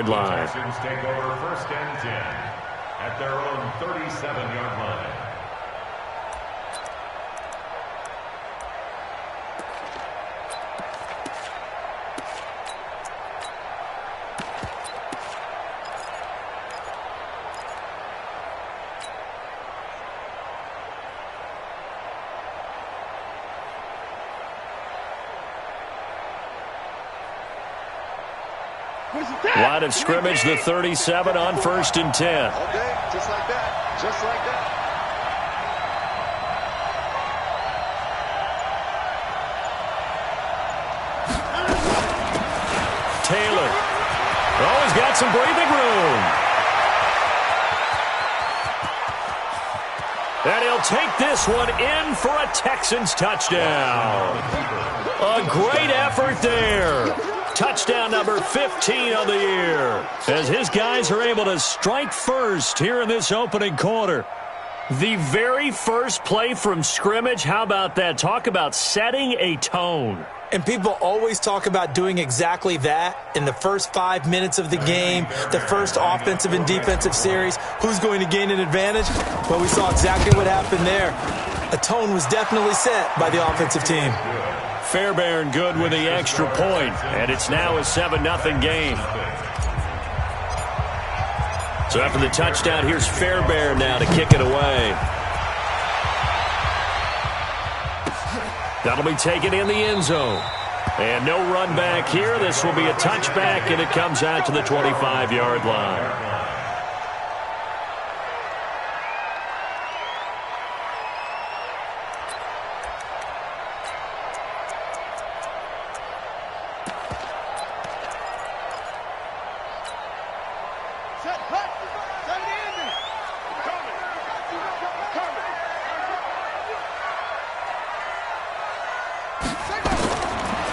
line. Texans take over 1st and 10 at their own 37-yard line. Line of scrimmage, the 37 on 1st and 10. Okay, just like that. Just like that. Taylor. Oh, he's got some breathing room. And he'll take this one in for a Texans touchdown. A great effort there. Touchdown number 15 on the year, as his guys are able to strike first here in this opening quarter. The very first play from scrimmage, how about that? Talk about setting a tone. And people always talk about doing exactly that in the first 5 minutes of the game, the first offensive and defensive series. Who's going to gain an advantage? Well, we saw exactly what happened there. A tone was definitely set by the offensive team. Fairbairn good with the extra point, and it's now a 7-0 game. So after the touchdown, here's Fairbairn now to kick it away. That'll be taken in the end zone. And no run back here. This will be a touchback, and it comes out to the 25-yard line.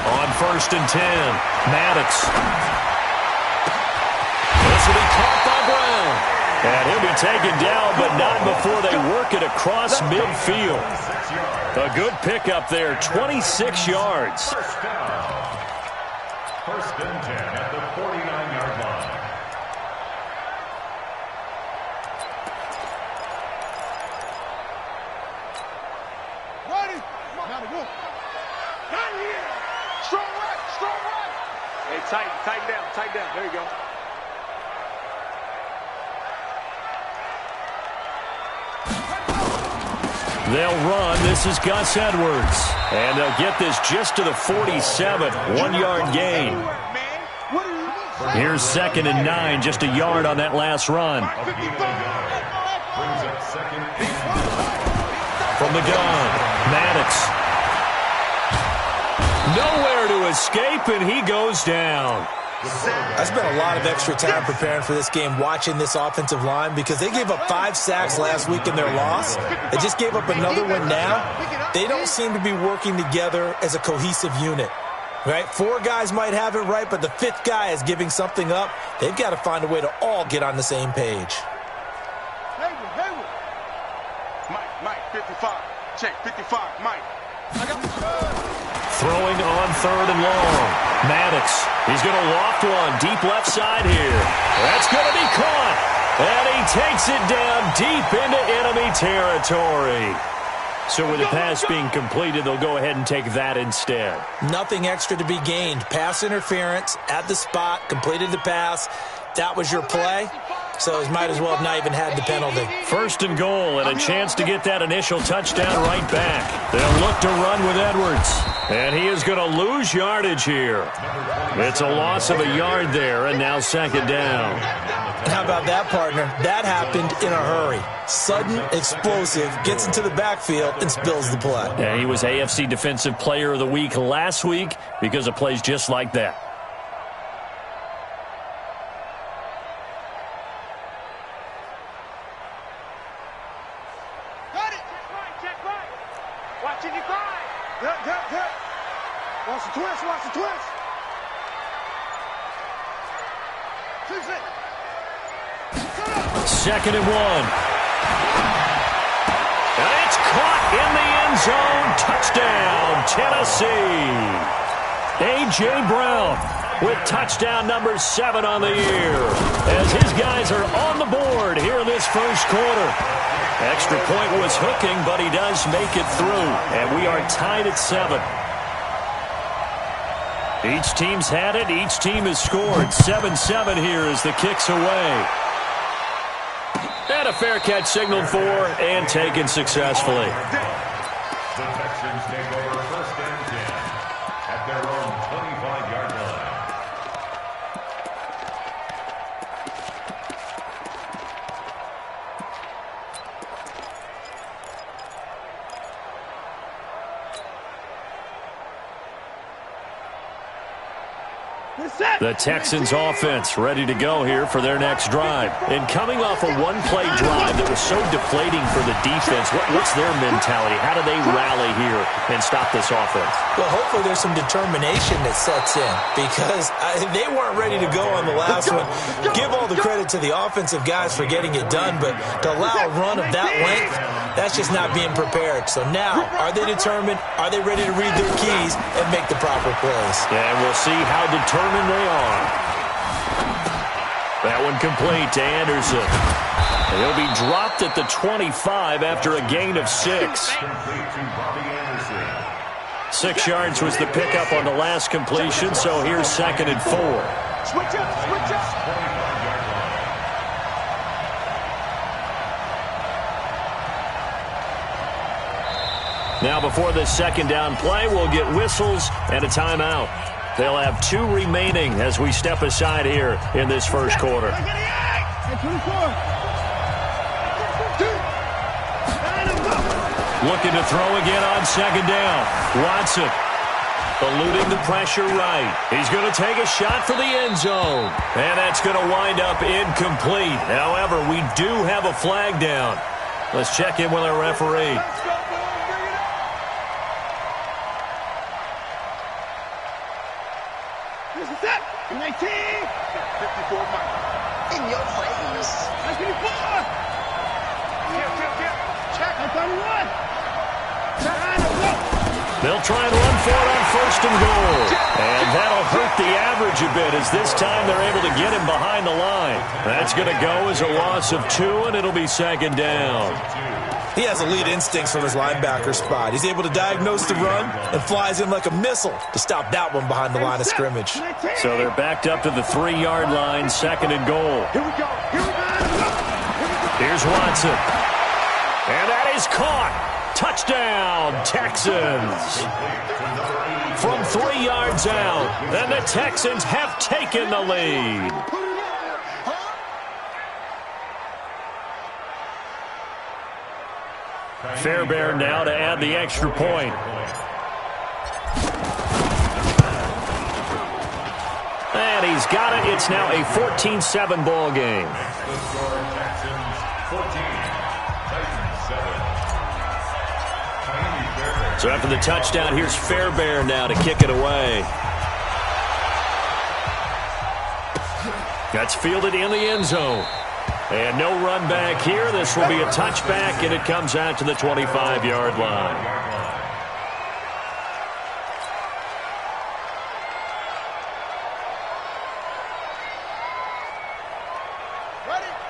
On 1st and 10, Maddox. This will be caught by Brown. And he'll be taken down, but not before they work it across midfield. A good pickup there, 26 yards. First down. 1st and 10 at the 49-yard line. Hey, tighten down. There you go. They'll run. This is Gus Edwards. And they'll get this just to the 47. 1-yard gain. Here's 2nd and 9. Just a yard on that last run. From the gun, Maddox. Nowhere to escape, and he goes down. I spent a lot of extra time preparing for this game, watching this offensive line, because they gave up 5 sacks last week in their loss. They just gave up another one now. They don't seem to be working together as a cohesive unit. Right? 4 guys might have it right, but the 5th guy is giving something up. They've got to find a way to all get on the same page. Mike, 55. Check, 55, Mike. Throwing on 3rd and long. Maddox. He's going to loft one deep left side here. That's going to be caught. And he takes it down deep into enemy territory. So with the pass being completed, they'll go ahead and take that instead. Nothing extra to be gained. Pass interference at the spot, completed the pass. That was your play. So he might as well have not even had the penalty. 1st and goal, and a chance to get that initial touchdown right back. They'll look to run with Edwards. And he is going to lose yardage here. It's a loss of a yard there, and now 2nd down. How about that, partner? That happened in a hurry. Sudden, explosive, gets into the backfield, and spills the play. And he was AFC Defensive Player of the Week last week because of plays just like that. Watch the twist. 2nd and 1. And it's caught in the end zone. Touchdown, Tennessee. A.J. Brown with touchdown number 7 on the year, as his guys are on the board here in this first quarter. Extra point was hooking, but he does make it through, and we are tied at 7. Each team's had it. Each team has scored. 7-7 here as the kick's away. And a fair catch signaled for and taken successfully. The Texans take over 1st and 10 at their own 25-yard line. The Texans offense ready to go here for their next drive. And coming off a one-play drive that was so deflating for the defense, what's their mentality? How do they rally here and stop this offense? Well, hopefully there's some determination that sets in, because they weren't ready to go on the last one. Give all the credit to the offensive guys for getting it done, but to allow a run of that length, that's just not being prepared. So now, are they determined? Are they ready to read their keys and make the proper plays? And we'll see how determined they are. That one complete to Anderson. He'll be dropped at the 25 after a gain of 6. 6 yards was the pickup on the last completion, so here's 2nd and 4. Switch up, switch up. Now before this 2nd down play, we'll get whistles and a timeout. They'll have 2 remaining as we step aside here in this first quarter. Looking to throw again on 2nd down. Watson eluding the pressure right. He's going to take a shot for the end zone. And that's going to wind up incomplete. However, we do have a flag down. Let's check in with our referee. This is it. 19. 54 Mike. In your face. 54. Check. 31. They'll try and run for it on 1st and goal. And that'll hurt the average a bit, as this time they're able to get him behind the line. That's going to go as a loss of 2, and it'll be 2nd down. He has elite instincts from his linebacker spot. He's able to diagnose the run and flies in like a missile to stop that one behind the line of scrimmage. So they're backed up to the 3-yard line, 2nd and goal. Here we go. Here's Watson. And that is caught. Touchdown, Texans. From 3 yards out, and the Texans have taken the lead. Fairbairn now to add the extra point. And he's got it. It's now a 14-7 ball game. The score, Texans 14, Titans 7. So after the touchdown, here's Fairbairn now to kick it away. That's fielded in the end zone. And no run back here. This will be a touchback, and it comes out to the 25-yard line.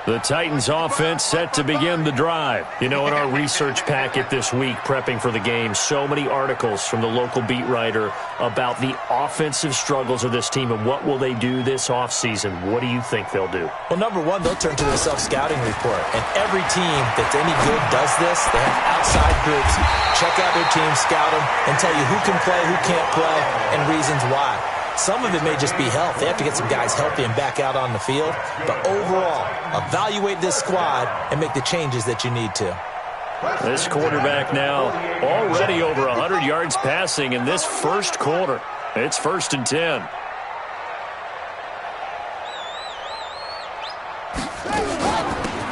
The Titans offense set to begin the drive. You know, in our research packet this week, prepping for the game, so many articles from the local beat writer about the offensive struggles of this team and what will they do this offseason. What do you think they'll do? Well, number one, they'll turn to their self-scouting report. And every team that's any good does this. They have outside groups. Check out their team, scout them, and tell you who can play, who can't play, and reasons why. Some of it may just be health. They have to get some guys healthy and back out on the field. But overall, evaluate this squad and make the changes that you need to. This quarterback now already over 100 yards passing in this first quarter. It's 1st and 10.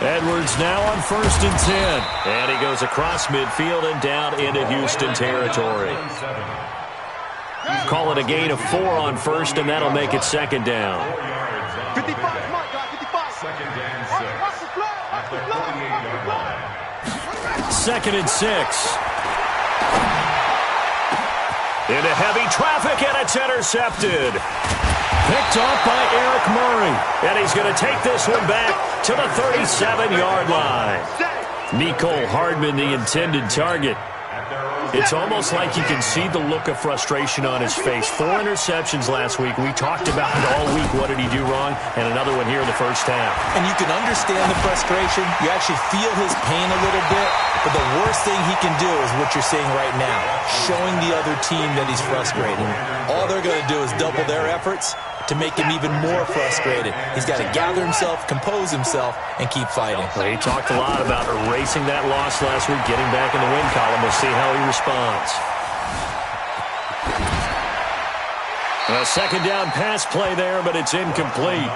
Edwards now on 1st and 10. And he goes across midfield and down into Houston territory. Call it a gain of 4 on 1st, and that'll make it 2nd down. 55, come on, guys, 55. 2nd and 6 at the 48-yard line. 2nd and 6. Into heavy traffic, and it's intercepted. Picked off by Eric Murray. And he's going to take this one back to the 37-yard line. Nicole Hardman, the intended target. It's almost like you can see the look of frustration on his face. 4 interceptions last week. We talked about it all week. What did he do wrong? And another one here in the first half. And you can understand the frustration. You actually feel his pain a little bit. But the worst thing he can do is what you're seeing right now, showing the other team that he's frustrated. All they're going to do is double their efforts to make him even more frustrated. He's got to gather himself, compose himself, and keep fighting. Well, he talked a lot about erasing that loss last week, getting back in the win column. We'll see how he responds. A second down pass play there, but it's incomplete.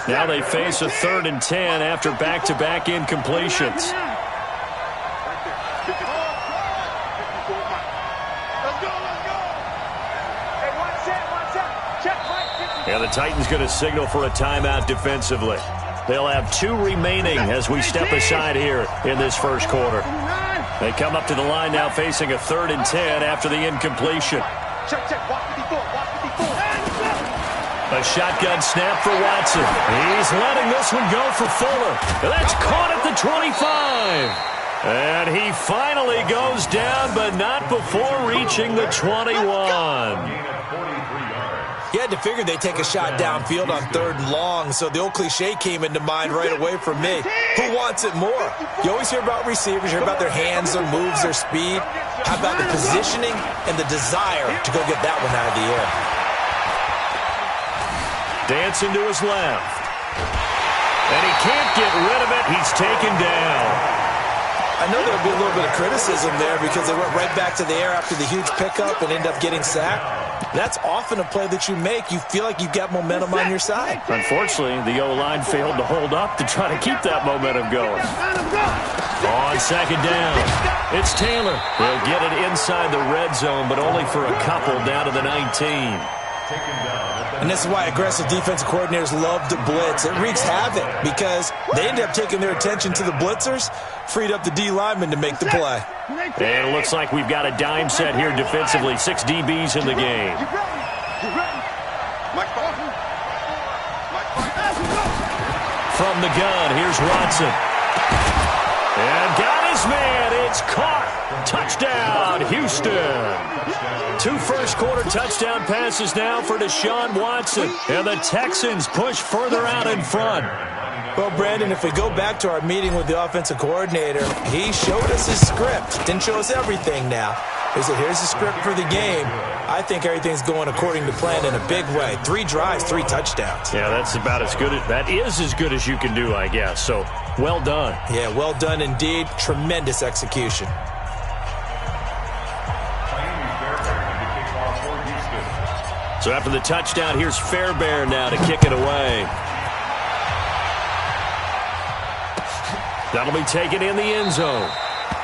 Now they face a 3rd and 10 after back-to-back incompletions. And the Titans going to signal for a timeout defensively. They'll have 2 remaining as we step aside here in this first quarter. They come up to the line now facing a 3rd and 10 after the incompletion. A shotgun snap for Watson. He's letting this one go for Fuller. That's caught at the 25. And he finally goes down, but not before reaching the 21. You had to figure they'd take a shot downfield on 3rd and long, so the old cliche came into mind right away for me. Who wants it more? You always hear about receivers, hear about their hands, their moves, their speed. How about the positioning and the desire to go get that one out of the air? Dancing to his left. And he can't get rid of it. He's taken down. I know there'll be a little bit of criticism there because they went right back to the air after the huge pickup and end up getting sacked. That's often a play that you make. You feel like you've got momentum on your side. Unfortunately, the O-line failed to hold up to try to keep that momentum going. On second down, it's Taylor. They'll get it inside the red zone, but only for a couple down to the 19. And this is why aggressive defensive coordinators love to blitz. It wreaks havoc because they end up taking their attention to the blitzers, freed up the D lineman to make the play. And it looks like we've got a dime set here defensively. 6 DBs in the game. From the gun, here's Watson. And got his man. It's caught. Touchdown, Houston. 2 first-quarter touchdown passes now for Deshaun Watson. And the Texans push further out in front. Well, Brandon, if we go back to our meeting with the offensive coordinator, he showed us his script. Didn't show us everything now. He said, here's the script for the game. I think everything's going according to plan in a big way. 3 drives, 3 touchdowns. Yeah, that's about as good. That is as good as you can do, I guess. So, well done. Yeah, well done indeed. Tremendous execution. So after the touchdown, here's Fairbairn now to kick it away. That'll be taken in the end zone.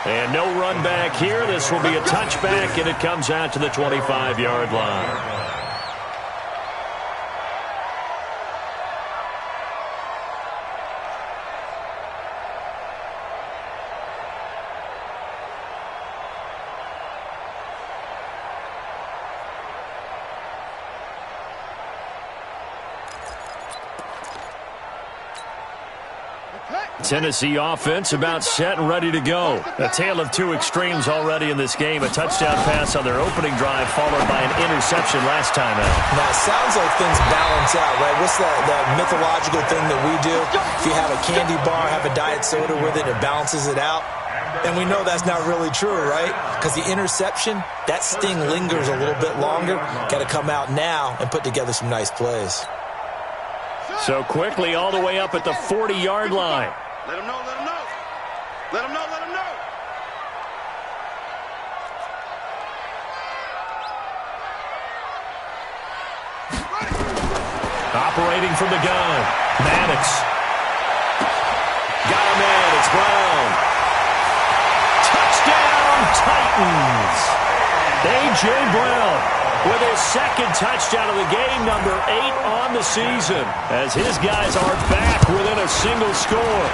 And no run back here. This will be a touchback, and it comes out to the 25-yard line. Tennessee offense about set and ready to go. A tale of 2 extremes already in this game. A touchdown pass on their opening drive followed by an interception last time out. Now, it sounds like things balance out, right? What's that mythological thing that we do? If you have a candy bar, have a diet soda with it, it balances it out. And we know that's not really true, right? Because the interception, that sting lingers a little bit longer. Got to come out now and put together some nice plays. So quickly all the way up at the 40-yard line. Let him know, let him know. Let him know, let him know. Operating from the gun. Maddox. Got him in. It's Brown. Touchdown, Titans. A.J. Brown with his 2nd touchdown of the game, number 8 on the season, as his guys are back within a single score.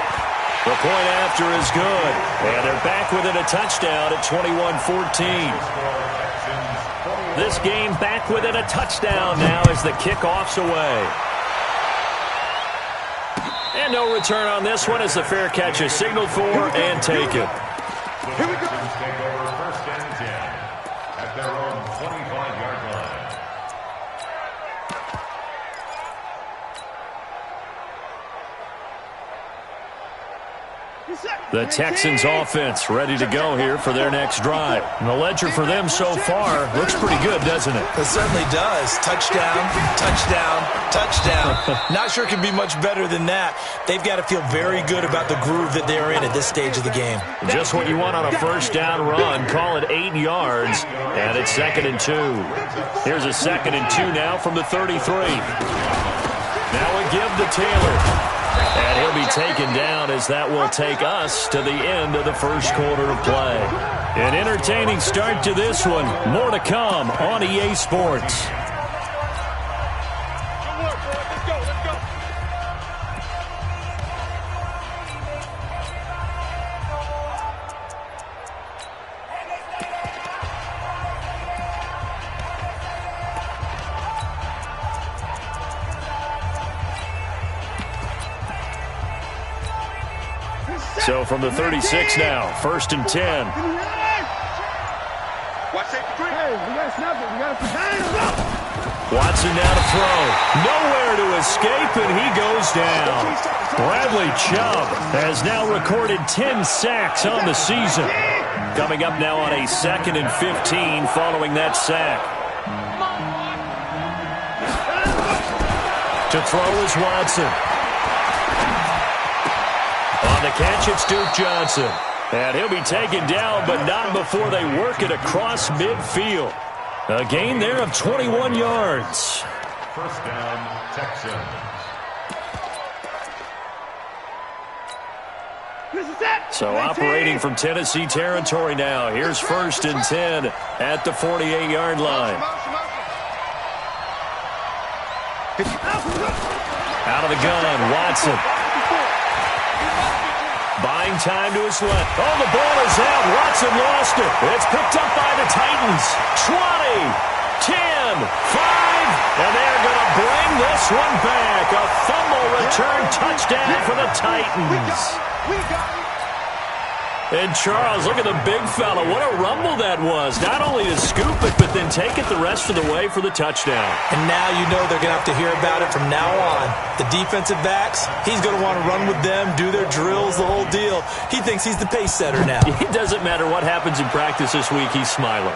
The point after is good. And they're back within a touchdown at 21-14. This game back within a touchdown now as the kickoff's away. And no return on this one as the fair catch is signaled for and taken. The Texans take over first and 10 at their own 25-yard line. The Texans offense ready to go here for their next drive. And the ledger for them so far looks pretty good, doesn't it? It certainly does. Touchdown, touchdown, touchdown. Not sure it can be much better than that. They've got to feel very good about the groove that they're in at this stage of the game. Just what you want on a first down run. Call it 8 yards, and it's 2nd and 2. Here's a 2nd and 2 now from the 33. Now we give to Taylor. And he'll be taken down as that will take us to the end of the first quarter of play. An entertaining start to this one. More to come on EA Sports. So from the 36 now, 1st and 10. Watson now to throw. Nowhere to escape, and he goes down. Bradley Chubb has now recorded 10 sacks on the season. Coming up now on a 2nd and 15 following that sack. To throw is Watson. On the catch, it's Duke Johnson. And he'll be taken down, but not before they work it across midfield. A gain there of 21 yards. First down, Texans. So operating from Tennessee territory now. Here's 1st and 10 at the 48-yard line. Out of the gun, Watson. Buying time to his left. Oh, the ball is out. Watson lost it. It's picked up by the Titans. 20, 10, 5, and they're going to bring this one back. A fumble return touchdown for the Titans. And Charles, look at the big fella. What a rumble that was. Not only to scoop it, but then take it the rest of the way for the touchdown. And now you know they're going to have to hear about it from now on. The defensive backs, he's going to want to run with them, do their drills, the whole deal. He thinks he's the pace setter now. It doesn't matter what happens in practice this week. He's smiling.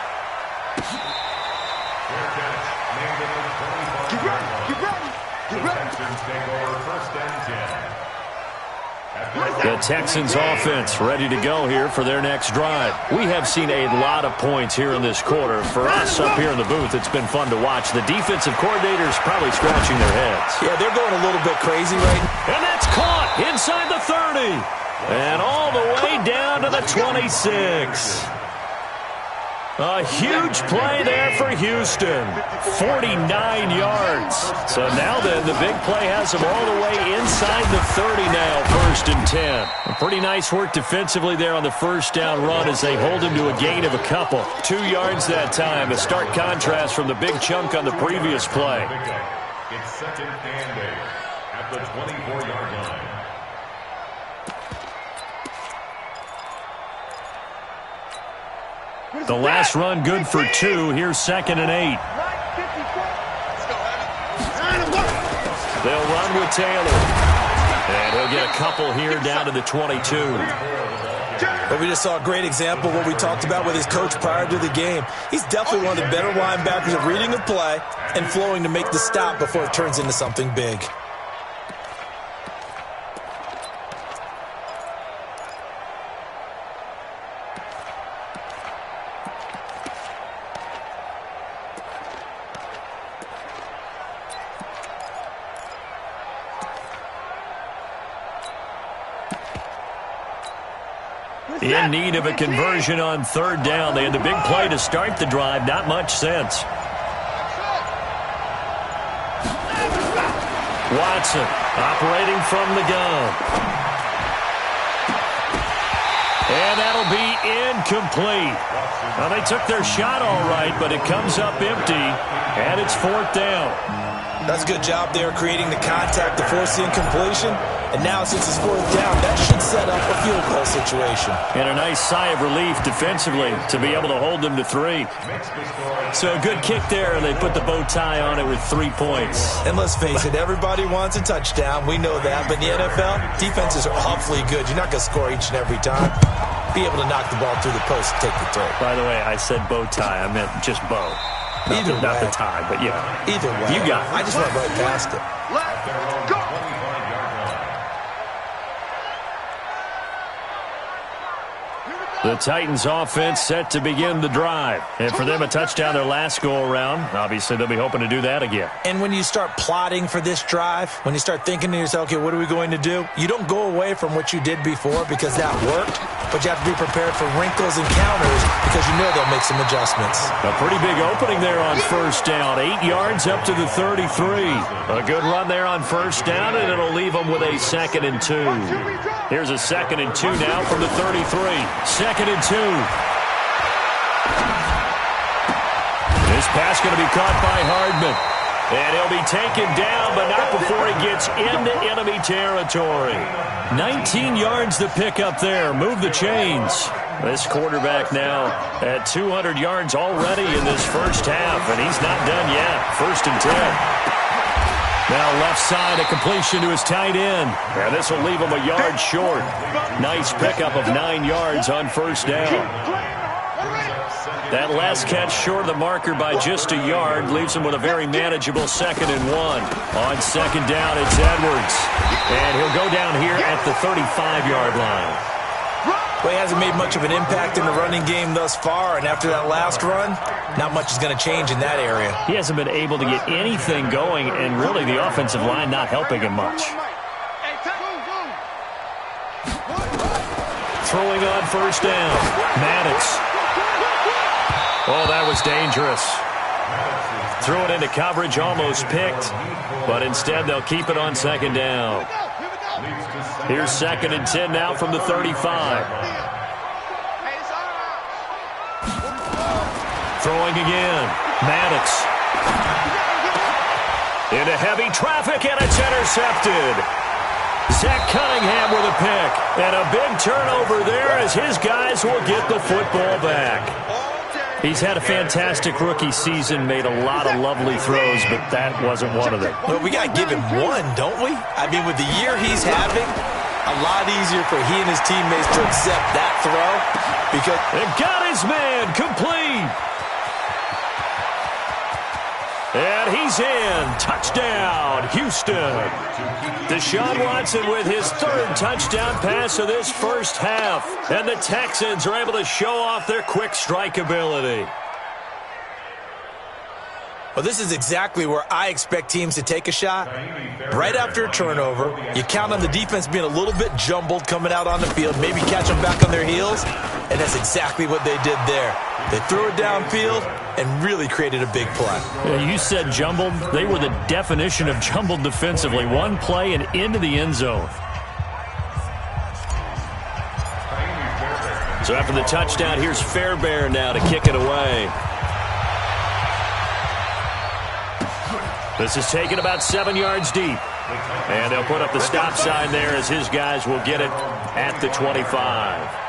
The Texans offense ready to go here for their next drive. We have seen a lot of points here in this quarter. For us up here in the booth, it's been fun to watch. The defensive coordinators probably scratching their heads. Yeah, they're going a little bit crazy right now. And that's caught inside the 30. And all the way down to the 26. A huge play there for Houston. 49 yards. So now then, the big play has them all the way inside the 30 now, 1st and 10. Pretty nice work defensively there on the first down run as they hold him to a gain of a couple. 2 yards that time. A stark contrast from the big chunk on the previous play. It's 2nd and 8 at the 24-yard line. The last run good for 2. Here's 2nd and 8. They'll run with Taylor. And he'll get a couple here down to the 22. But we just saw a great example of what we talked about with his coach prior to the game. He's definitely one of the better linebackers at reading the play and flowing to make the stop before it turns into something big. In need of a conversion on 3rd down. They had the big play to start the drive. Not much sense. Watson operating from the gun. And that'll be incomplete. Well, they took their shot all right, but it comes up empty, and it's 4th down. That's a good job there creating the contact to force the incompletion. And now since it's 4th down, that should set up a field goal situation. And a nice sigh of relief defensively to be able to hold them to 3. So a good kick there, and they put the bow tie on it with 3 points. And let's face it, everybody wants a touchdown. We know that. But in the NFL, defenses are awfully good. You're not going to score each and every time. Be able to knock the ball through the post and take the throw. By the way, I said bow tie. I meant just bow. Not the tie, but yeah. Either way. You got it. I just went right past it. Let's go. The Titans offense set to begin the drive. And for them, a touchdown their last go-around. Obviously, they'll be hoping to do that again. And when you start plotting for this drive, when you start thinking to yourself, okay, what are we going to do? You don't go away from what you did before because that worked, but you have to be prepared for wrinkles and counters because you know they'll make some adjustments. A pretty big opening there on 1st down. 8 yards up to the 33. A good run there on 1st down, and it'll leave them with a 2nd and 2. Here's a 2nd and 2 now from the 33. 2nd and 2. This pass going to be caught by Hardman. And he'll be taken down, but not before he gets into enemy territory. 19 yards to pick up there. Move the chains. This quarterback now at 200 yards already in this first half, and he's not done yet. 1st and 10. Now left side, a completion to his tight end. And this will leave him a yard short. Nice pickup of 9 yards on 1st down. That last catch short of the marker by just a yard leaves him with a very manageable 2nd and 1. On 2nd down, it's Edwards. And he'll go down here at the 35-yard line. Well, he hasn't made much of an impact in the running game thus far, and after that last run, not much is going to change in that area. He hasn't been able to get anything going, and really the offensive line not helping him much. Throwing on 1st down, Maddox. Oh, that was dangerous. Threw it into coverage, almost picked, but instead they'll keep it on 2nd down. Here's 2nd and 10 now from the 35. Throwing again. Maddox. Into heavy traffic, and it's intercepted. Zach Cunningham with a pick. And a big turnover there as his guys will get the football back. He's had a fantastic rookie season, made a lot of lovely throws, but that wasn't one of them. Well, we got to give him one, don't we? I mean, with the year he's having, a lot easier for he and his teammates to accept that throw because they've got his man complete. And he's in. Touchdown, Houston. Deshaun Watson with his 3rd touchdown pass of this first half. And the Texans are able to show off their quick strike ability. Well, this is exactly where I expect teams to take a shot. Right after a turnover, you count on the defense being a little bit jumbled coming out on the field, maybe catch them back on their heels, and that's exactly what they did there. They threw it downfield and really created a big play. Yeah, you said jumbled. They were the definition of jumbled defensively. One play and into the end zone. So after the touchdown, here's Fairbairn now to kick it away. This is taken about 7 yards deep. And they'll put up the stop sign there as his guys will get it at the 25.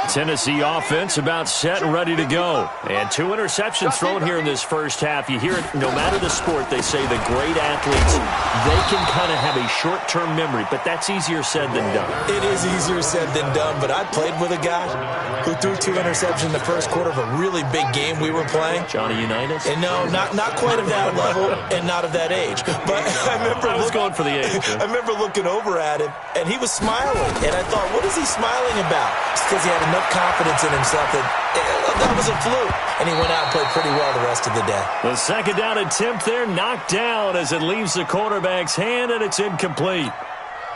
Tennessee offense about set and ready to go. And 2 interceptions thrown here in this first half. You hear it, no matter the sport, they say the great athletes, they can kind of have a short-term memory, but that's easier said than done. It is easier said than done, but I played with a guy who threw 2 interceptions in the first quarter of a really big game we were playing. Johnny Unitas? And no, not quite of that level and not of that age. But I was going for the age. I remember looking over at him, and he was smiling. And I thought, what is he smiling about? It's because he had enough confidence in himself that was a fluke. And he went out and played pretty well the rest of the day. The 2nd down attempt there knocked down as it leaves the quarterback's hand, and it's incomplete.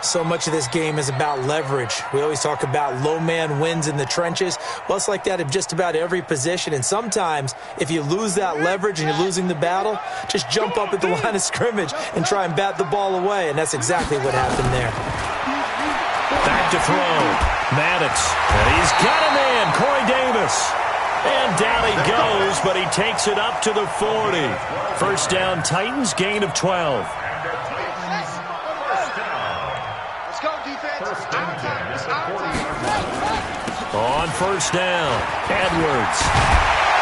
So much of this game is about leverage. We always talk about low man wins in the trenches. Well, it's like that in just about every position. And sometimes, if you lose that leverage and you're losing the battle, just jump up at the line of scrimmage and try and bat the ball away. And that's exactly what happened there. Back to throw. Maddox. And he's got a man, Corey Davis. And down he goes, but he takes it up to the 40. First down, Titans, gain of 12. Let's go, defense. On first down, Edwards.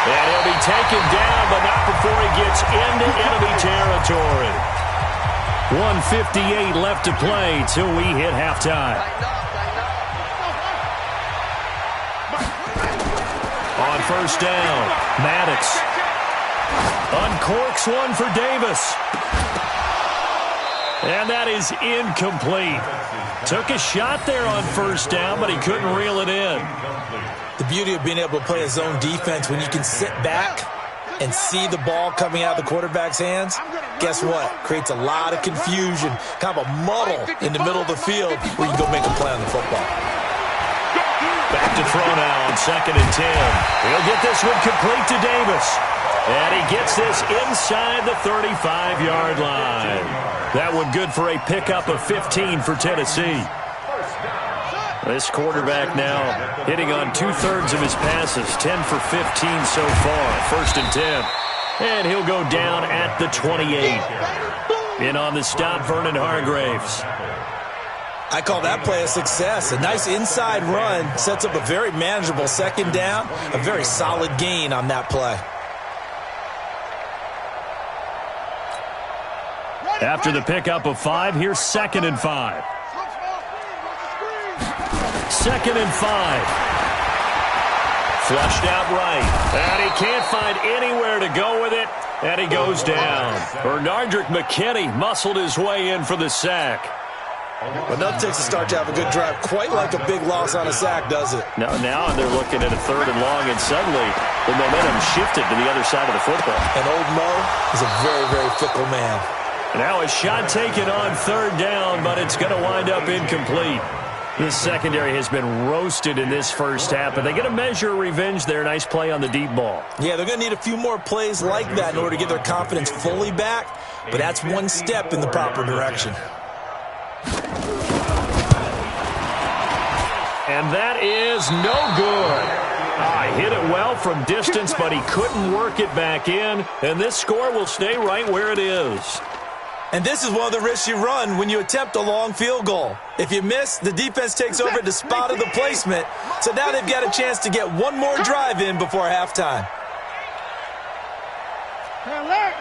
And he'll be taken down, but not before he gets into enemy territory. 1:58 left to play till we hit halftime. On first down, Maddox uncorks one for Davis. And that is incomplete. Took a shot there on first down, but he couldn't reel it in. The beauty of being able to play a zone defense when you can sit back and see the ball coming out of the quarterback's hands, guess what? Creates a lot of confusion, kind of a muddle in the middle of the field where you can go make a play on the football. Back to throw now on 2nd and 10. He'll get this one complete to Davis. And he gets this inside the 35-yard line. That one good for a pickup of 15 for Tennessee. This quarterback now hitting on 2/3 of his passes, 10 for 15 so far. 1st and 10. And he'll go down at the 28. In on the stop, Vernon Hargreaves. I call that play a success. A nice inside run sets up a very manageable 2nd down, a very solid gain on that play. After the pickup of 5, here's 2nd and 5. 2nd and 5. Flushed out right. And he can't find anywhere to go with it. And he goes down. Bernardrick McKinney muscled his way in for the sack. But nothing takes a start to have a good drive, quite like a big loss on a sack, does it? No, now they're looking at a 3rd and long, and suddenly the momentum shifted to the other side of the football. And old Mo is a very, very fickle man. Now a shot taken on 3rd down, but it's going to wind up incomplete. This secondary has been roasted in this first half, but they get a measure of revenge there. Nice play on the deep ball. Yeah, they're going to need a few more plays like that in order to get their confidence fully back, but that's one step in the proper direction. And that is no good. Hit it well from distance, but he couldn't work it back in, and this score will stay right where it is. And this is one of the risks you run when you attempt a long field goal. If you miss, the defense takes over at the spot of the placement. So now they've got a chance to get one more drive in before halftime. Alert!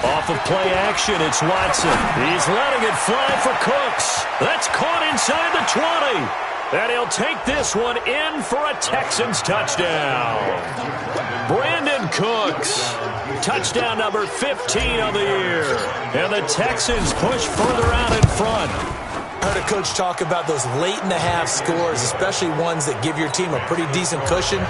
Off of play action, it's Watson. He's letting it fly for Cooks. That's caught inside the 20. And he'll take this one in for a Texans touchdown. Brandon Cooks. Touchdown number 15 of the year. And the Texans push further out in front. I heard a coach talk about those late-in-the-half scores, especially ones that give your team a pretty decent cushion.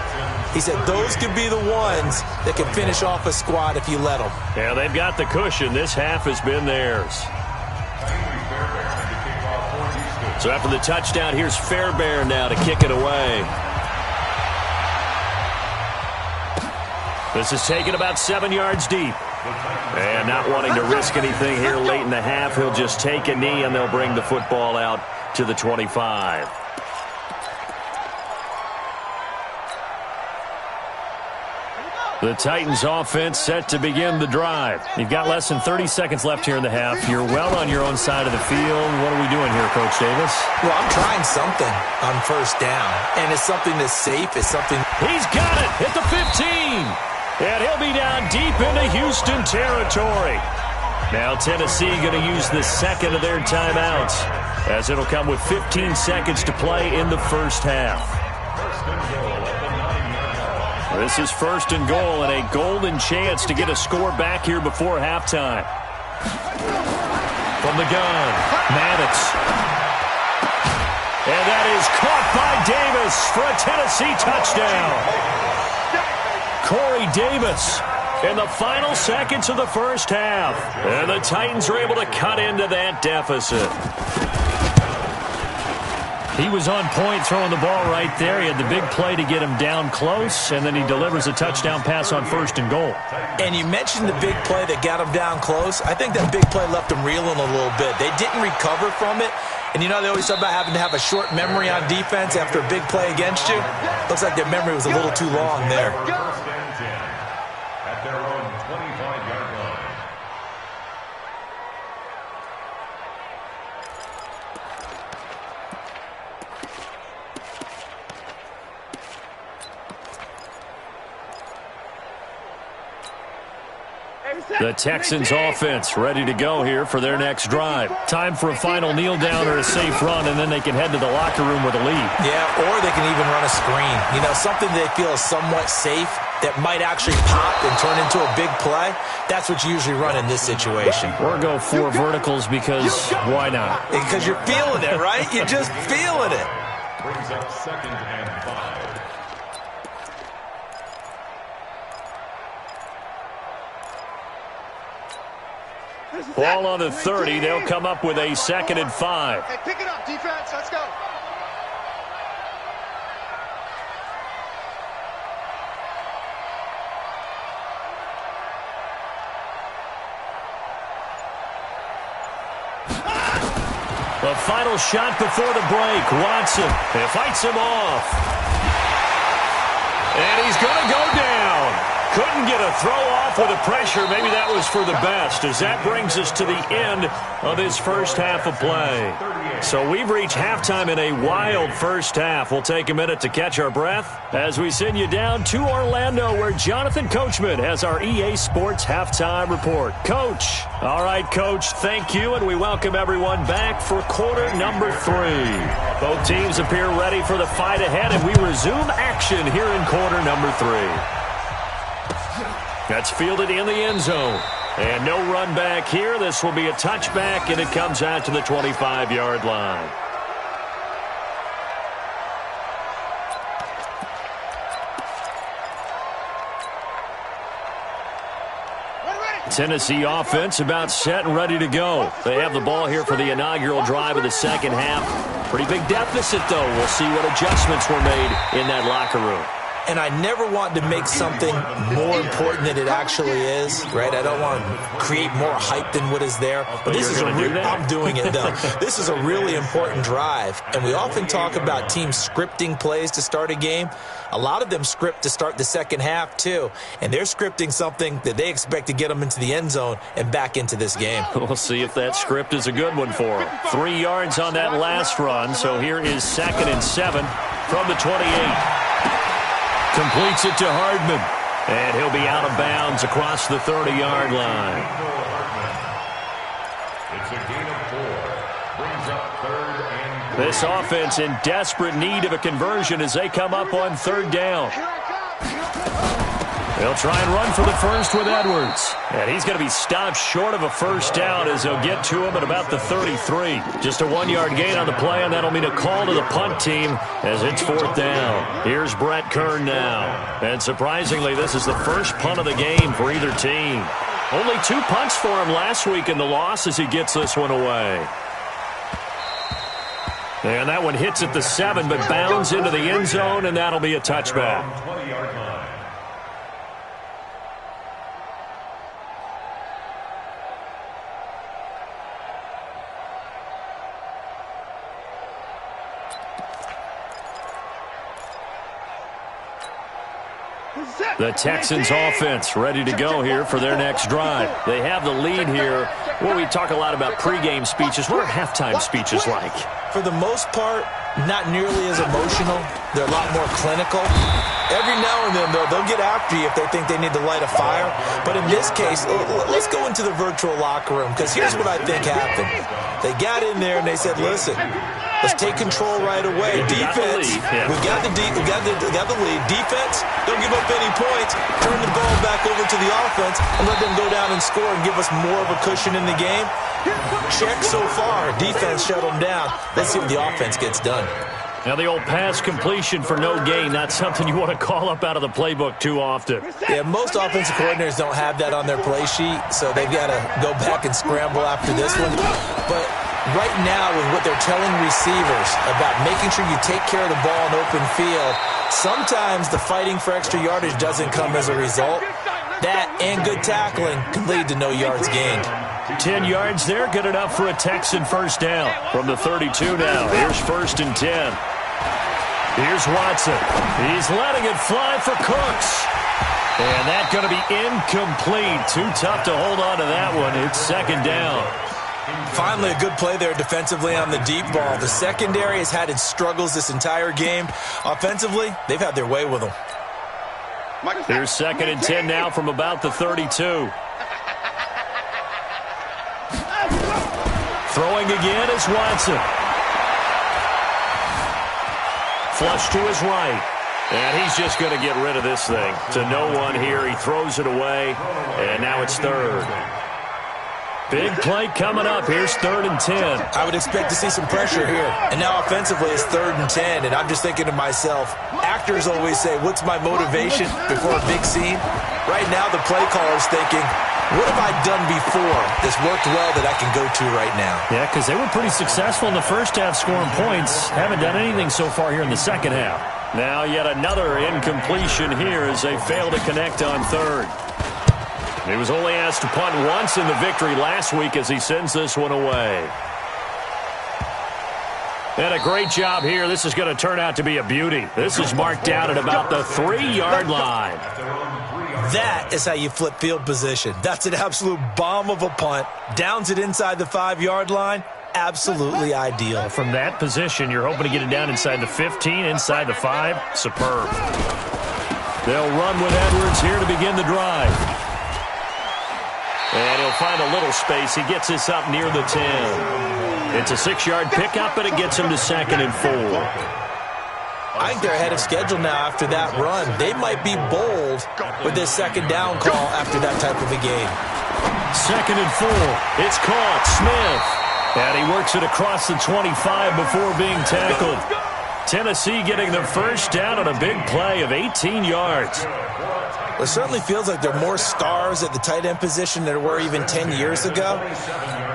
He said those could be the ones that can finish off a squad if you let them. Yeah, they've got the cushion. This half has been theirs. So after the touchdown, here's Fairbairn now to kick it away. This is taken about 7 yards deep. And not wanting to risk anything here late in the half, he'll just take a knee and they'll bring the football out to the 25. The Titans offense set to begin the drive. You've got less than 30 seconds left here in the half. You're well on your own side of the field. What are we doing here, Coach Davis? Well, I'm trying something on first down. And it's something that's safe. It's something... He's got it at the 15. And he'll be down deep into Houston territory. Now Tennessee going to use the second of their timeouts, as it'll come with 15 seconds to play in the first half. This is 1st and goal, and a golden chance to get a score back here before halftime. From the gun, Maddox. And that is caught by Davis for a Tennessee touchdown. Corey Davis in the final seconds of the first half. And the Titans are able to cut into that deficit. He was on point throwing the ball right there. He had the big play to get him down close, and then he delivers a touchdown pass on 1st and goal. And you mentioned the big play that got him down close. I think that big play left him reeling a little bit. They didn't recover from it, And you know they always talk about having to have a short memory on defense after a big play against you? Looks like their memory was a little too long there. First and 10 at their own 25-yard line. The Texans offense ready to go here for their next drive. Time for a final kneel down or a safe run, and then they can head to the locker room with a lead. Yeah, or they can even run a screen. You know, something they feel is somewhat safe that might actually pop and turn into a big play. That's what you usually run in this situation. Or go 4 verticals because why not? Because you're feeling it, right? You're just feeling it. Brings up 2nd and 5. Ball on the 30. They'll come up with a 2nd and 5. Hey, pick it up, defense. Let's go. The final shot before the break. Watson fights him off. And he's going to go down. Couldn't get a throw off with the pressure. Maybe that was for the best, as that brings us to the end of his first half of play. So we've reached halftime in a wild first half. We'll take a minute to catch our breath as we send you down to Orlando, where Jonathan Coachman has our EA Sports halftime report. Coach. All right, Coach, thank you, and we welcome everyone back for quarter number 3. Both teams appear ready for the fight ahead, and we resume action here in quarter number 3. That's fielded in the end zone. And no run back here. This will be a touchback, and it comes out to the 25-yard line. Tennessee offense about set and ready to go. They have the ball here for the inaugural drive of the second half. Pretty big deficit, though. We'll see what adjustments were made in that locker room. And I never want to make something more important than it actually is, right? I don't want to create more hype than what is there. But this is I'm doing it, though. This is a really important drive. And we often talk about teams scripting plays to start a game. A lot of them script to start the second half, too. And they're scripting something that they expect to get them into the end zone and back into this game. We'll see if that script is a good one for them. 3 yards on that last run. So here is 2nd and 7 from the 28. Completes it to Hardman. And he'll be out of bounds across the 30-yard line. It's a gain of 4. Brings up 3rd and 3. This offense in desperate need of a conversion as they come up on 3rd down. They'll try and run for the first with Edwards. And he's going to be stopped short of a first down as they'll get to him at about the 33. Just a 1-yard gain on the play, and that'll mean a call to the punt team as it's 4th down. Here's Brett Kern now. And surprisingly, this is the first punt of the game for either team. Only 2 punts for him last week in the loss as he gets this one away. And that one hits at the 7, but bounds into the end zone, and that'll be a touchback. 20-yard line. The Texans offense ready to go here for their next drive. They have the lead here. Well, we talk a lot about pregame speeches. What are halftime speeches like? For the most part, not nearly as emotional. They're a lot more clinical. Every now and then, though, they'll get after you if they think they need to light a fire. But in this case, let's go into the virtual locker room, because here's what I think happened. They got in there and they said, listen, let's take control right away. Defense, we got the lead. Defense, don't give up any points. Turn the ball back over to the offense and let them go down and score and give us more of a cushion in the game. Check so far. Defense shut them down. Let's see what the offense gets done. Now, the old pass completion for no gain, not something you want to call up out of the playbook too often. Yeah, most offensive coordinators don't have that on their play sheet, so they've got to go back and scramble after this one. But right now, with what they're telling receivers about making sure you take care of the ball in open field, sometimes the fighting for extra yardage doesn't come as a result. That and good tackling can lead to no yards gained. 10 yards there, good enough for a Texan first down. From the 32 now, here's 1st and 10. Here's Watson. He's letting it fly for Cooks. And that's going to be incomplete. Too tough to hold on to that one. It's 2nd down. Finally, a good play there defensively on the deep ball. The secondary has had its struggles this entire game. Offensively, they've had their way with them. Here's 2nd and 10 now from about the 32. Throwing again is Watson. Flush to his right. And he's just going to get rid of this thing. To no one here. He throws it away. And now it's 3rd. Big play coming up. Here's 3rd and 10. I would expect to see some pressure here. And now offensively it's 3rd and 10. And I'm just thinking to myself, actors always say, what's my motivation before a big scene? Right now the play caller's thinking, what have I done before that's worked well that I can go to right now? Yeah, because they were pretty successful in the first half scoring points. Haven't done anything so far here in the second half. Now yet another incompletion here as they fail to connect on 3rd. He was only asked to punt once in the victory last week as he sends this one away. And a great job here. This is going to turn out to be a beauty. This is marked down at about the 3-yard line. That is how you flip field position. That's an absolute bomb of a punt. Downs it inside the 5-yard line. Absolutely ideal. From that position, you're hoping to get it down inside the 15, inside the 5. Superb. They'll run with Edwards here to begin the drive. And he'll find a little space. He gets this up near the 10. It's a 6-yard pickup, but it gets him to 2nd and 4. I think they're ahead of schedule now after that run. They might be bold with this 2nd down call after that type of a game. 2nd and 4. It's caught. Smith. And he works it across the 25 before being tackled. Tennessee getting the first down on a big play of 18 yards. It certainly feels like there are more stars at the tight end position than there were even 10 years ago.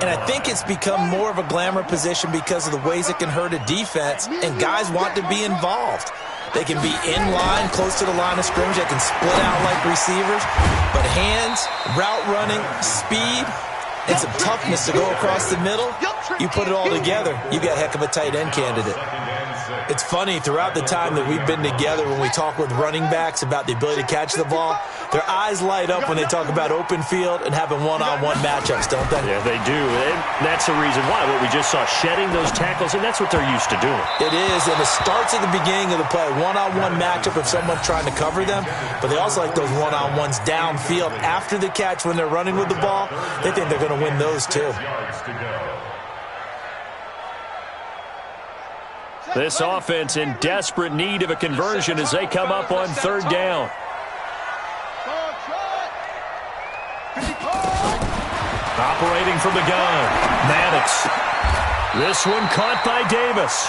And I think it's become more of a glamour position because of the ways it can hurt a defense, and guys want to be involved. They can be in line, close to the line of scrimmage. They can split out like receivers. But hands, route running, speed, and some toughness to go across the middle, you put it all together, you got a heck of a tight end candidate. It's funny, throughout the time that we've been together, when we talk with running backs about the ability to catch the ball, their eyes light up when they talk about open field and having one-on-one matchups, don't they? Yeah, they do. And that's the reason why. What we just saw, shedding those tackles, and that's what they're used to doing. It is, and it starts at the beginning of the play. One-on-one matchup if someone's trying to cover them, but they also like those one-on-ones downfield after the catch when they're running with the ball. They think they're going to win those too. This offense in desperate need of a conversion as they come up on 3rd down. Operating from the gun, Maddox. This one caught by Davis.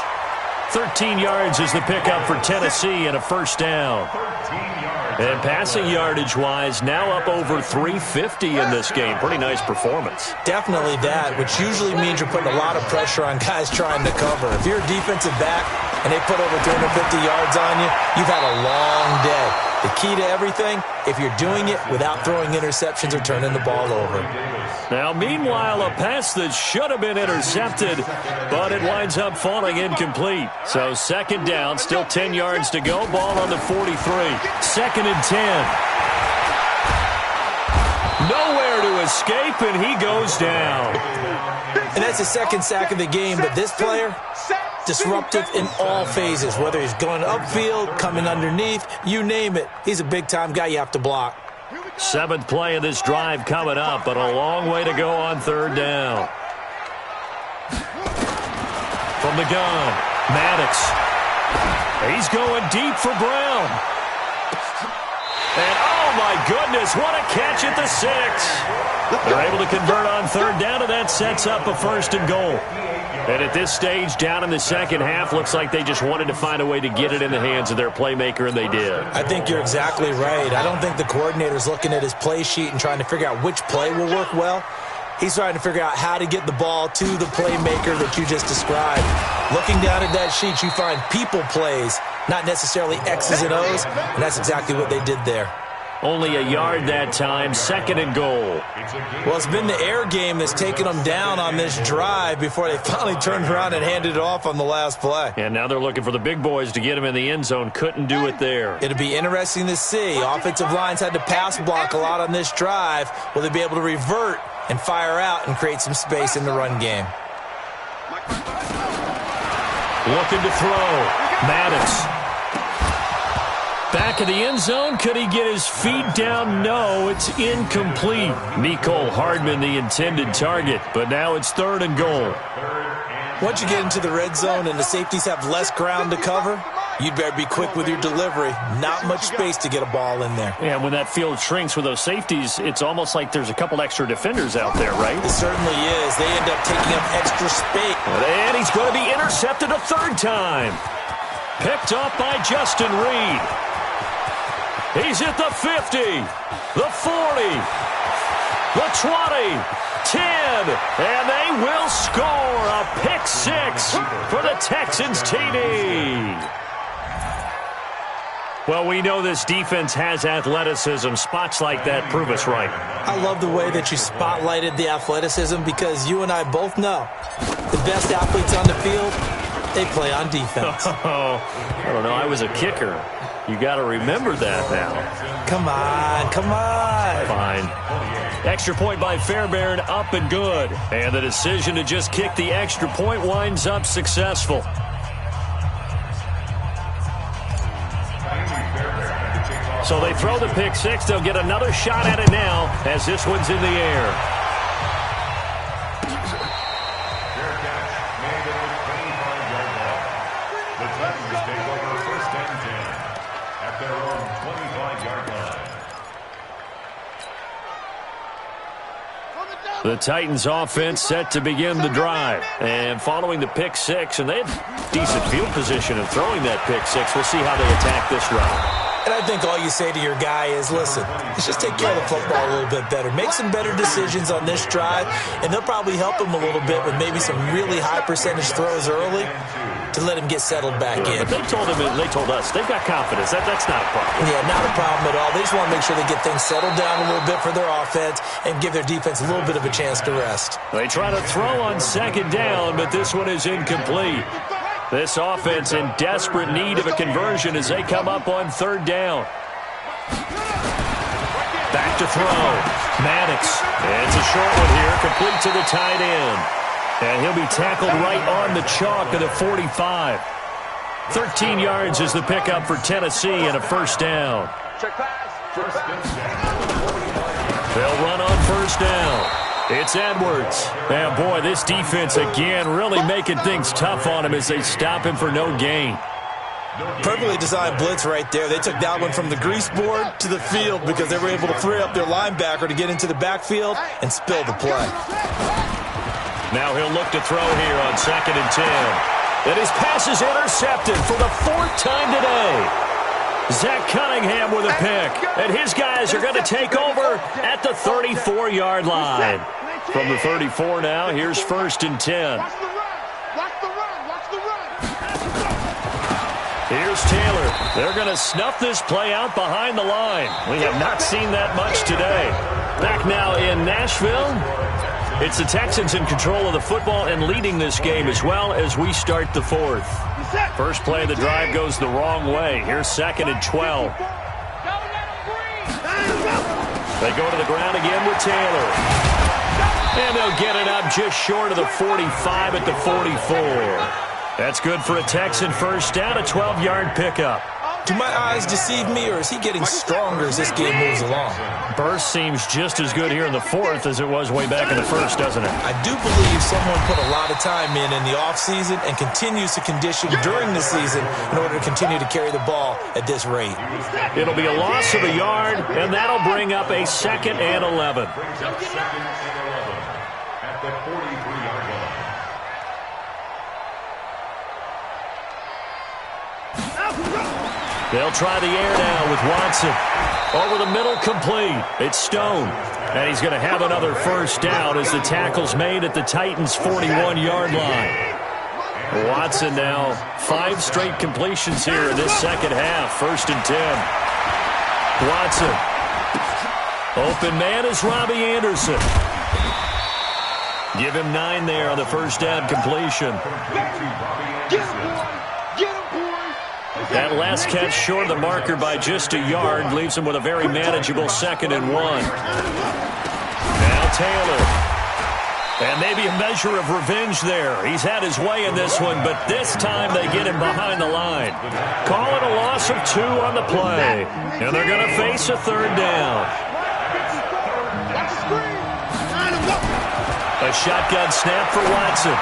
13 yards is the pickup for Tennessee and a first down. And passing yardage-wise, now up over 350 in this game. Pretty nice performance. Definitely that, which usually means you're putting a lot of pressure on guys trying to cover. If you're a defensive back and they put over 350 yards on you, you've had a long day. The key to everything, if you're doing it without throwing interceptions or turning the ball over. Now, meanwhile, a pass that should have been intercepted, but it winds up falling incomplete. So 2nd down, still 10 yards to go. Ball on the 43. 2nd and 10. Nowhere to escape, and he goes down. And that's the 2nd sack of the game, but this player, disruptive in all phases, whether he's going upfield, coming underneath, you name it. He's a big-time guy you have to block. 7th play of this drive coming up, but a long way to go on 3rd down. From the gun, Maddox. He's going deep for Brown. And, oh, my goodness, what a catch at the 6. They're able to convert on 3rd down, and that sets up a 1st and goal. And at this stage, down in the second half, looks like they just wanted to find a way to get it in the hands of their playmaker, and they did. I think you're exactly right. I don't think the coordinator's looking at his play sheet and trying to figure out which play will work well. He's trying to figure out how to get the ball to the playmaker that you just described. Looking down at that sheet, you find people plays, not necessarily X's and O's, and that's exactly what they did there. Only a yard that time, 2nd and goal. Well, it's been the air game that's taken them down on this drive before they finally turned around and handed it off on the last play. And now they're looking for the big boys to get him in the end zone. Couldn't do it there. It'll be interesting to see. Offensive lines had to pass block a lot on this drive. Will they be able to revert and fire out and create some space in the run game? Looking to throw. Maddox. Back of the end zone. Could he get his feet down? No, it's incomplete. Mecole Hardman, the intended target, but now it's 3rd and goal. Once you get into the red zone and the safeties have less ground to cover, you'd better be quick with your delivery. Not much space to get a ball in there. Yeah, when that field shrinks with those safeties, it's almost like there's a couple extra defenders out there, right? It certainly is. They end up taking up extra space. And he's going to be intercepted a 3rd time. Picked up by Justin Reed. He's at the 50, the 40, the 20, 10, and they will score a pick 6 for the Texans TD. Well, we know this defense has athleticism. Spots like that prove us right. I love the way that you spotlighted the athleticism because you and I both know the best athletes on the field, they play on defense. Oh, I don't know. I was a kicker. You got to remember that now. Come on, come on. Fine. Extra point by Fairbairn, up and good. And the decision to just kick the extra point winds up successful. So they throw the pick 6. They'll get another shot at it now as this one's in the air. The Titans offense set to begin the drive. And following the pick 6, and they had decent field position in throwing that pick 6. We'll see how they attack this round. And I think all you say to your guy is, listen, let's just take care of the football a little bit better. Make some better decisions on this drive, and they'll probably help him a little bit with maybe some really high percentage throws early to let him get settled back in. But they told us they've got confidence. That's not a problem. Yeah, not a problem at all. They just want to make sure they get things settled down a little bit for their offense and give their defense a little bit of a chance to rest. They try to throw on 2nd down, but this one is incomplete. This offense in desperate need of a conversion as they come up on 3rd down. Back to throw. Maddox. And it's a short one here, complete to the tight end. And he'll be tackled right on the chalk of the 45. 13 yards is the pickup for Tennessee and a 1st down. They'll run on 1st down. It's Edwards. And boy, this defense again really making things tough on him as they stop him for no gain. Perfectly designed blitz right there. They took that one from the grease board to the field because they were able to free up their linebacker to get into the backfield and spill the play. Now he'll look to throw here on 2nd and 10. And his pass is intercepted for the 4th time today. Zach Cunningham with a pick. And his guys are going to take over at the 34-yard line. From the 34 now, here's 1st and 10. Here's Taylor. They're going to snuff this play out behind the line. We have not seen that much today. Back now in Nashville. It's the Texans in control of the football and leading this game as well as we start the 4th. First play of the drive goes the wrong way. Here's 2nd and 12. They go to the ground again with Taylor. And they'll get it up just short of the 45 at the 44. That's good for a Texan 1st down, a 12-yard pickup. Do my eyes deceive me, or is he getting stronger as this game moves along? Burst seems just as good here in the 4th as it was way back in the 1st, doesn't it? I do believe someone put a lot of time in the offseason and continues to condition during the season in order to continue to carry the ball at this rate. It'll be a loss of a yard, and that'll bring up a 2nd and 11. At the 43-yard line. They'll try the air now with Watson. Over the middle, complete. It's Stone. And he's going to have another 1st down as the tackle's made at the Titans' 41-yard line. Watson now 5 straight completions here in this 2nd half. 1st and 10. Watson Open man is Robbie Anderson. Give him 9 there on the first down completion. That last catch short of the marker by just a yard leaves him with a very manageable 2nd and 1. Now Taylor. And maybe a measure of revenge there. He's had his way in this one, but this time they get him behind the line. Call it a loss of 2 on the play. And they're going to face a 3rd down. A shotgun snap for Watson.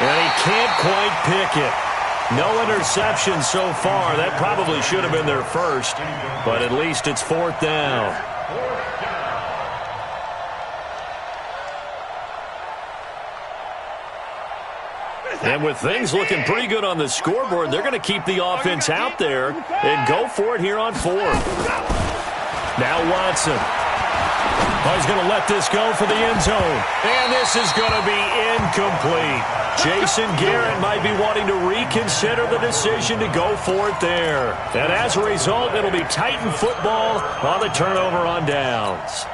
And he can't quite pick it. No interception so far. That probably should have been their first, but at least it's 4th down. And with things looking pretty good on the scoreboard, they're going to keep the offense out there and go for it here on 4th. Now Watson. Oh, he's going to let this go for the end zone. And this is going to be incomplete. Jason Garrett might be wanting to reconsider the decision to go for it there. And as a result, it'll be Titan football on the turnover on downs.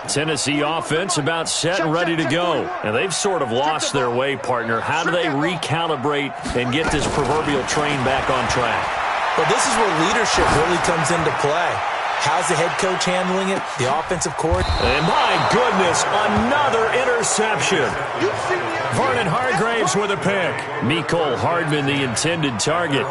Tennessee offense about set and ready to go. And they've sort of lost their way, partner. How do they recalibrate and get this proverbial train back on track? Well, this is where leadership really comes into play. How's the head coach handling it? The offensive coordinator? And my goodness, another interception. Vernon Hargraves with a pick. Mecole Hardman, the intended target.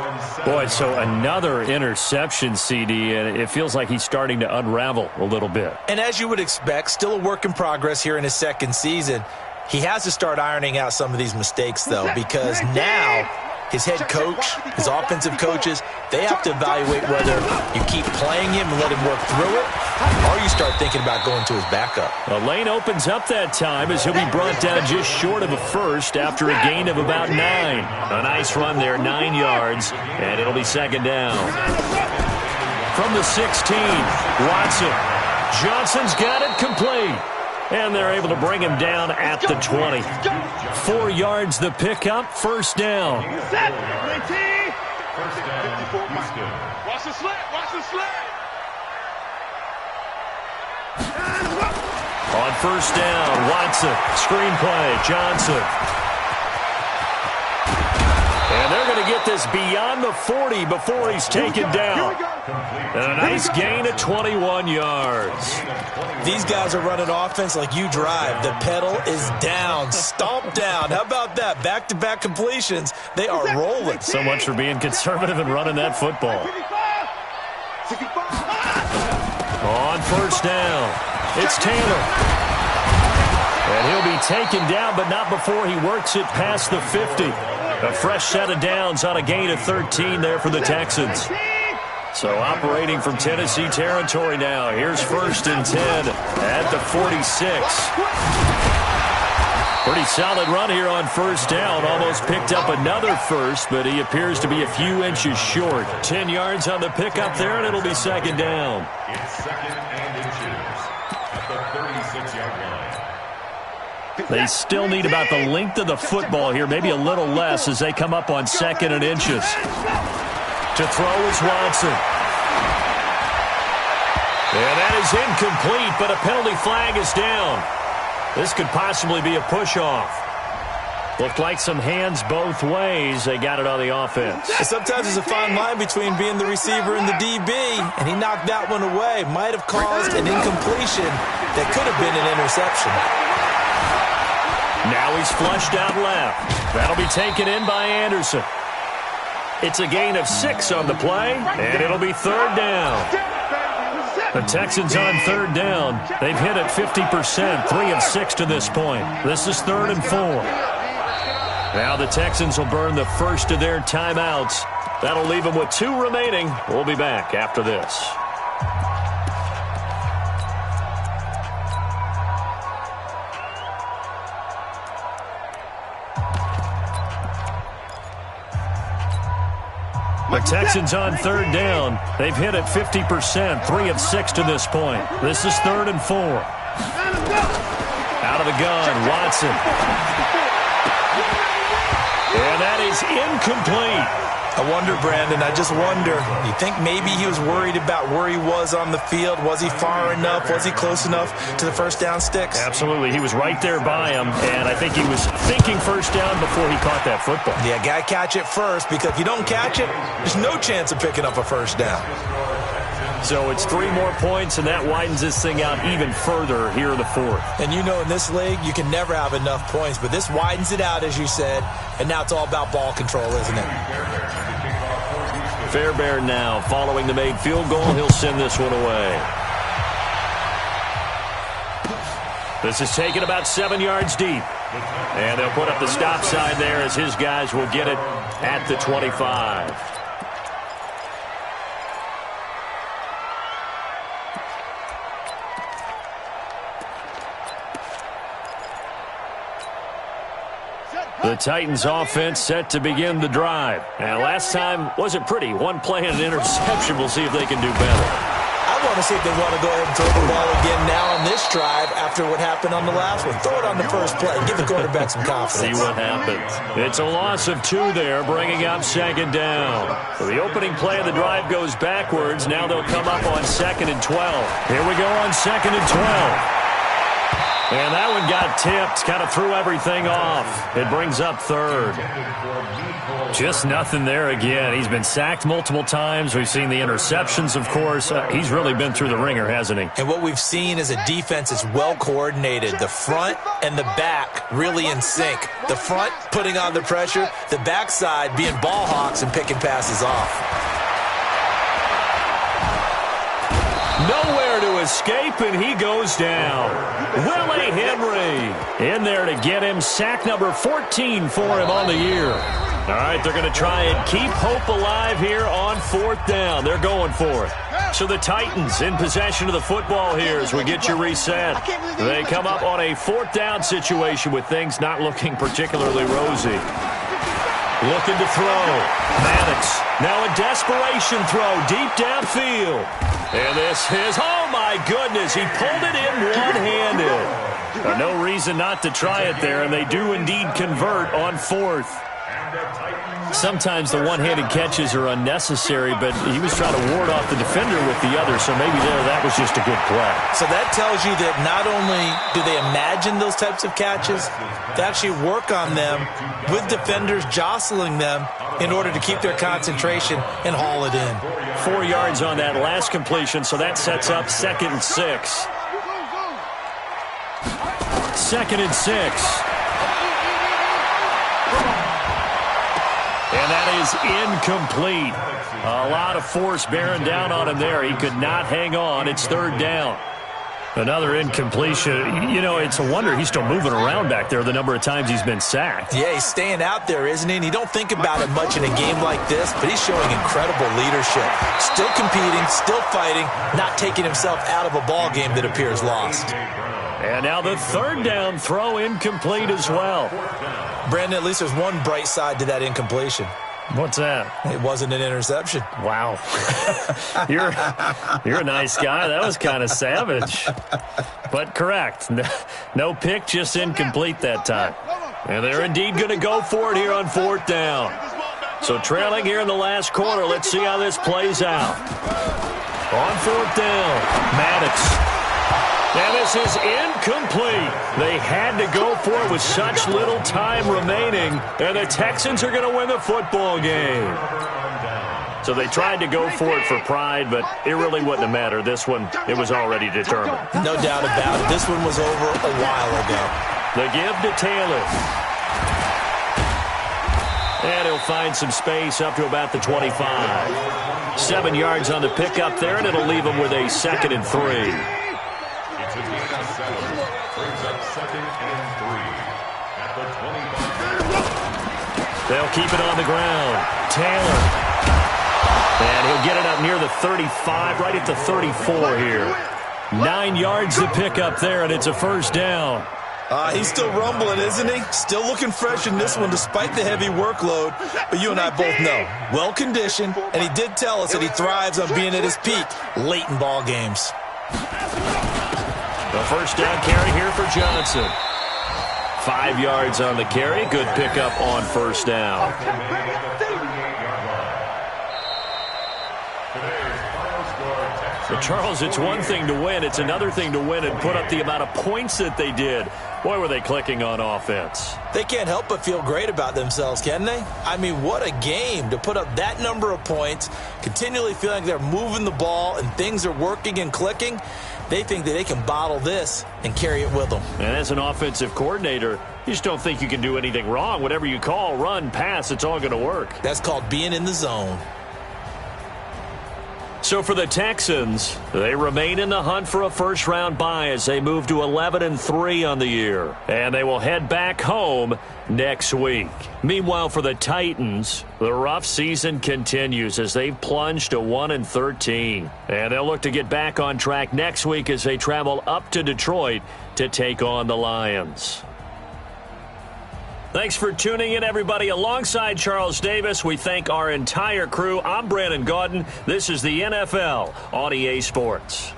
Boy, so another interception, CD, and it feels like he's starting to unravel a little bit. And as you would expect, still a work in progress here in his 2nd season. He has to start ironing out some of these mistakes, though, because now his head coach, his offensive coaches, they have to evaluate whether you keep playing him and let him work through it, or you start thinking about going to his backup. The lane opens up that time as he'll be brought down just short of a first after a gain of about 9. A nice run there, 9 yards, and it'll be 2nd down. From the 16, Watson. Johnson's got it complete. And they're able to bring him down at the 20. 4 yards the pickup, 1st down. Watch the slant, watch the slant. On 1st down, Watson, screenplay, Johnson. And they're going to get this beyond the 40 before he's taken down. And a nice gain of 21 yards. These guys are running offense like you drive. The pedal is down, stomp down. How about that? Back-to-back completions. They are rolling. So much for being conservative and running that football. On 1st down, it's Taylor. And he'll be taken down, but not before he works it past the 50. A fresh set of downs on a gain of 13 there for the Texans. So operating from Tennessee territory now. Here's 1st and 10 at the 46. Pretty solid run here on 1st down. Almost picked up another first, but he appears to be a few inches short. 10 yards on the pickup there, and it'll be 2nd down. It's 2nd and inches at the 36-yard line. They still need about the length of the football here, maybe a little less as they come up on 2nd and inches. To throw is Watson. And that is incomplete, but a penalty flag is down. This could possibly be a push-off. Looked like some hands both ways. They got it on the offense. Sometimes there's a fine line between being the receiver and the DB, and he knocked that one away. Might have caused an incompletion that could have been an interception. Now he's flushed out left. That'll be taken in by Anderson. It's a gain of 6 on the play, and it'll be 3rd down. The Texans on 3rd down. They've hit it 50%, 3 of 6 to this point. This is 3rd and 4. Now the Texans will burn the first of their timeouts. That'll leave them with 2 remaining. We'll be back after this. The Texans on 3rd down. They've hit it 50%, 3 of 6 to this point. This is 3rd and 4. Out of the gun, Watson. And that is incomplete. I wonder, Brandon, I just wonder, you think maybe he was worried about where he was on the field? Was he far enough? Was he close enough to the first down sticks? Absolutely. He was right there by him, and I think he was thinking first down before he caught that football. Yeah, got to catch it first, because if you don't catch it, there's no chance of picking up a first down. So it's 3 more points, and that widens this thing out even further here in the fourth. And you know, in this league, you can never have enough points, but this widens it out, as you said, and now it's all about ball control, isn't it? Fairbairn now, following the made field goal, he'll send this one away. This is taken about 7 yards deep. And they'll put up the stop sign there as his guys will get it at the 25. The Titans offense set to begin the drive. And last time wasn't pretty. 1 play and an interception. We'll see if they can do better. I want to see if they want to go ahead and throw the ball again now on this drive after what happened on the last one. Throw it on the first play. Give the quarterback some confidence. See what happens. It's a loss of 2 there, bringing up 2nd down. So the opening play of the drive goes backwards. Now they'll come up on 2nd and 12. Here we go on 2nd and 12. And that one got tipped, kind of threw everything off. It brings up 3rd. Just nothing there again. He's been sacked multiple times. We've seen the interceptions, of course. He's really been through the ringer, hasn't he? And what we've seen is a defense that's well coordinated. The front and the back really in sync. The front putting on the pressure, the backside being ball hawks and picking passes off. Nowhere to escape, and he goes down. Willie Henry in there to get him. Sack number 14 for him on the year. All right, they're going to try and keep hope alive here on 4th down. They're going for it. So the Titans in possession of the football here as we get you reset. They come up on a 4th down situation with things not looking particularly rosy. Looking to throw. Maddox. Now a desperation throw deep downfield. And this is, oh my goodness, he pulled it in one-handed. No reason not to try it there, and they do indeed convert on 4th. Sometimes the one-handed catches are unnecessary, but he was trying to ward off the defender with the other, so maybe that was just a good play. So that tells you that not only do they imagine those types of catches, they actually work on them with defenders jostling them in order to keep their concentration and haul it in. 4 yards on that last completion, so that sets up 2nd and 6. 2nd and 6. And that is incomplete. A lot of force bearing down on him there. He could not hang on. It's 3rd down. Another incompletion. You know, it's a wonder he's still moving around back there the number of times he's been sacked. Yeah, he's staying out there, isn't he? And you don't think about it much in a game like this, but he's showing incredible leadership. Still competing, still fighting, not taking himself out of a ball game that appears lost. And now the 3rd down throw incomplete as well. Brandon, at least there's one bright side to that incompletion. What's that? It wasn't an interception. Wow. You're a nice guy. That was kind of savage. But correct. No pick, just incomplete that time. And they're indeed going to go for it here on 4th down. So trailing here in the last quarter, let's see how this plays out. On 4th down, Maddox. And this is incomplete. They had to go for it with such little time remaining. And the Texans are going to win the football game. So they tried to go for it for pride, but it really wouldn't have mattered. This one, it was already determined. No doubt about it. This one was over a while ago. The give to Taylor. And he'll find some space up to about the 25. 7 yards on the pickup there, and it'll leave him with a 2nd and 3. It's a gain of 7. Brings up 2nd and 3 at the 25. They'll keep it on the ground. Taylor. And he'll get it up near the 35, right at the 34 here. 9 yards to pick up there, and it's a 1st down. He's still rumbling, isn't he? Still looking fresh in this one despite the heavy workload. But you and I both know, well-conditioned, and he did tell us that he thrives on being at his peak late in ball games. A first down carry here for Johnson. 5 yards on the carry. Good pickup on first down. But Charles, it's one thing to win. It's another thing to win and put up the amount of points that they did. Boy, were they clicking on offense. They can't help but feel great about themselves, can they? I mean, what a game to put up that number of points, continually feeling like they're moving the ball and things are working and clicking. They think that they can bottle this and carry it with them. And as an offensive coordinator, you just don't think you can do anything wrong. Whatever you call, run, pass, it's all going to work. That's called being in the zone. So for the Texans, they remain in the hunt for a first-round bye as they move to 11-3 on the year. And they will head back home next week. Meanwhile, for the Titans, the rough season continues as they've plunged to 1-13. And they'll look to get back on track next week as they travel up to Detroit to take on the Lions. Thanks for tuning in, everybody. Alongside Charles Davis, we thank our entire crew. I'm Brandon Gaudin. This is the NFL on EA Sports.